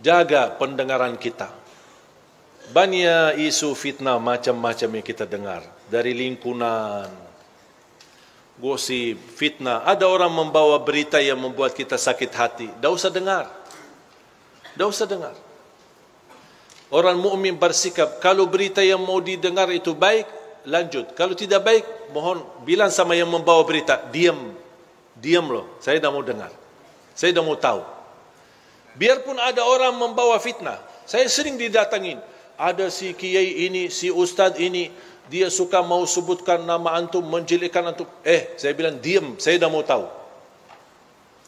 jaga pendengaran kita. Banyak isu fitnah macam-macam yang kita dengar. Dari lingkungan, gosip, fitnah. Ada orang membawa berita yang membuat kita sakit hati. Dah usah dengar. Dah usah dengar. Orang mukmin bersikap, kalau berita yang mau didengar itu baik, lanjut. Kalau tidak baik, mohon bilang sama yang membawa berita, diam. Diam loh, saya dah mau dengar. Saya dah mau tahu. Biarpun ada orang membawa fitnah, saya sering didatangin. Ada si kiai ini, si ustaz ini, dia suka mau sebutkan nama antum, menjelekkan antum. Saya bilang diam, saya dah mau tahu.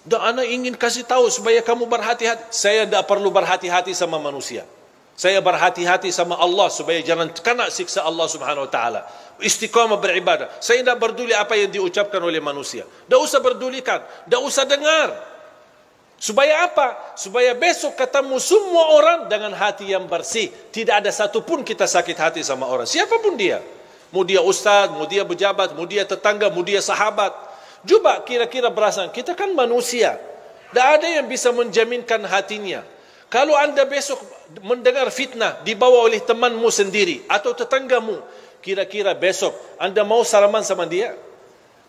Dan anak ingin kasih tahu supaya kamu berhati-hati. Saya tak perlu berhati-hati sama manusia. Saya berhati-hati sama Allah supaya jangan kena siksa Allah Subhanahu wa taala. Istiqamah beribadah. Saya tidak peduli apa yang diucapkan oleh manusia. Tak usah pedulikan, tak usah dengar. Supaya apa? Supaya besok ketemu semua orang dengan hati yang bersih. Tidak ada satu pun kita sakit hati sama orang. Siapapun dia. Mau dia ustaz, mau dia pejabat, mau dia tetangga, mau dia sahabat. Coba kira-kira perasaan. Kita kan manusia. Tak ada yang bisa menjaminkan hatinya. Kalau anda besok mendengar fitnah dibawa oleh temanmu sendiri atau tetanggamu, kira-kira besok anda mau salaman sama dia?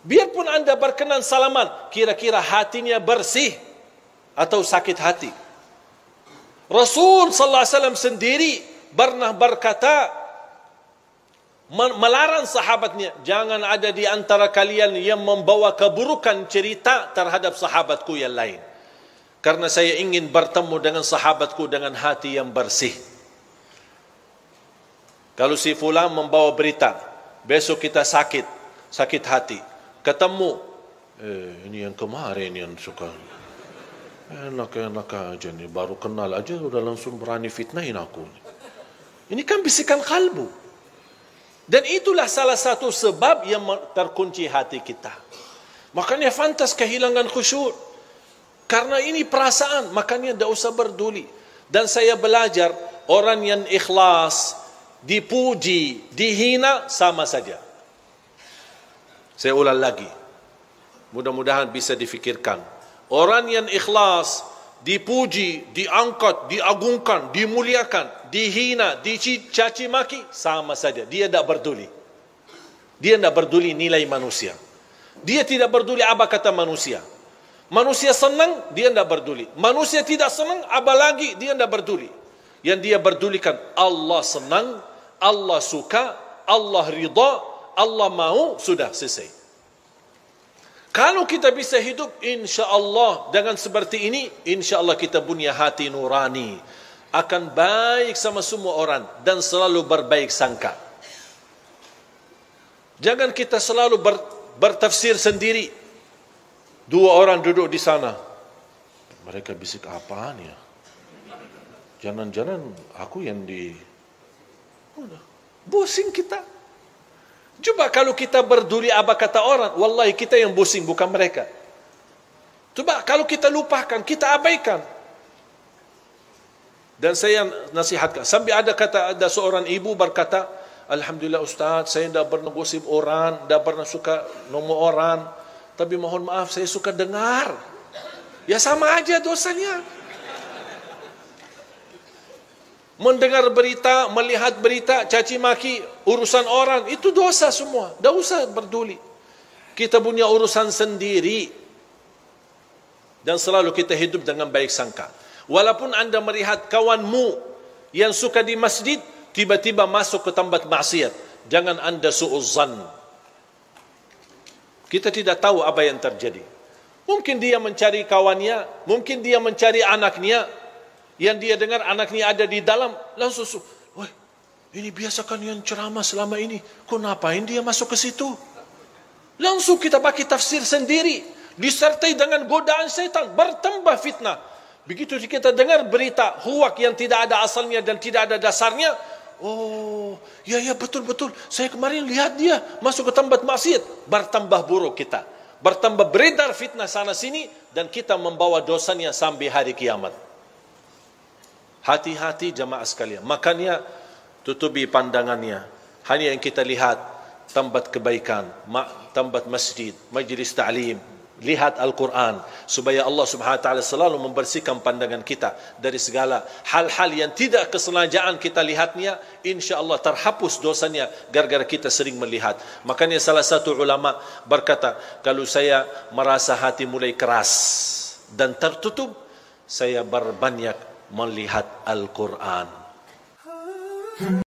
Biarpun anda berkenan salaman, kira-kira hatinya bersih atau sakit hati? Rasul sallallahu alaihi wasallam sendiri pernah berkata, melarang sahabatnya, jangan ada di antara kalian yang membawa keburukan cerita terhadap sahabatku yang lain. Karena saya ingin bertemu dengan sahabatku dengan hati yang bersih. Kalau si fulan membawa berita, besok kita sakit hati. Ketemu, ini yang kemarin yang suka. Enak-enak aja nih, baru kenal aja udah langsung berani fitnahin aku. Ini kan bisikan kalbu. Dan itulah salah satu sebab yang terkunci hati kita. Makanya fantas kehilangan khusyuk. Karena ini perasaan, makanya tidak usah berduli. Dan saya belajar, orang yang ikhlas, dipuji, dihina, sama saja. Saya ulang lagi. Mudah-mudahan bisa difikirkan. Orang yang ikhlas, dipuji, diangkat, diagungkan, dimuliakan, dihina, dicaci maki, sama saja. Dia tidak berduli. Dia tidak berduli nilai manusia. Dia tidak berduli apa kata manusia. Manusia senang, dia tidak berduli. Manusia tidak senang, apalagi dia tidak berduli. Yang dia berdulikan, Allah senang, Allah suka, Allah ridha, Allah mau, sudah selesai. Kalau kita bisa hidup, insya Allah dengan seperti ini, insya Allah kita punya hati nurani. Akan baik sama semua orang dan selalu berbaik sangka. Jangan kita selalu bertafsir sendiri. Dua orang duduk di sana. Mereka bisik apaan ya? Jangan-jangan aku yang di... Pusing kita. Coba kalau kita berduli apa kata orang, wallahi kita yang pusing, bukan mereka. Coba kalau kita lupakan, kita abaikan. Dan saya nasihatkan. Sampai ada seorang ibu berkata, Alhamdulillah Ustaz, saya tidak pernah gosip orang, tidak pernah suka nomor orang. Tapi mohon maaf, saya suka dengar. Ya sama aja dosanya. Mendengar berita, melihat berita, caci maki, urusan orang, itu dosa semua. Tak usah berduli. Kita punya urusan sendiri. Dan selalu kita hidup dengan baik sangka. Walaupun anda melihat kawanmu yang suka di masjid, tiba-tiba masuk ke tempat maksiat, jangan anda su'uzzan. Kita tidak tahu apa yang terjadi. Mungkin dia mencari kawannya, mungkin dia mencari anaknya, yang dia dengar anaknya ada di dalam, langsung, wah, ini biasa kan yang ceramah selama ini, kok ngapain dia masuk ke situ? Langsung kita pakai tafsir sendiri, disertai dengan godaan setan, bertambah fitnah. Begitu kita dengar berita huwak yang tidak ada asalnya dan tidak ada dasarnya, oh, ya betul-betul. Saya kemarin lihat dia masuk ke tempat maksiat. Bertambah buruk kita. Bertambah beredar fitnah sana sini. Dan kita membawa dosanya sampai hari kiamat. Hati-hati jamaah sekalian. Makanya tutupi pandangannya. Hanya yang kita lihat tempat kebaikan, tempat masjid, majlis ta'lim, lihat Al-Quran, supaya Allah Subhanahu Wa Taala selalu membersihkan pandangan kita dari segala hal-hal yang tidak kesengajaan kita lihatnya. Insya-Allah terhapus dosanya gara-gara kita sering melihat. Makanya salah satu ulama berkata, kalau saya merasa hati mulai keras dan tertutup, saya berbanyak melihat Al-Quran.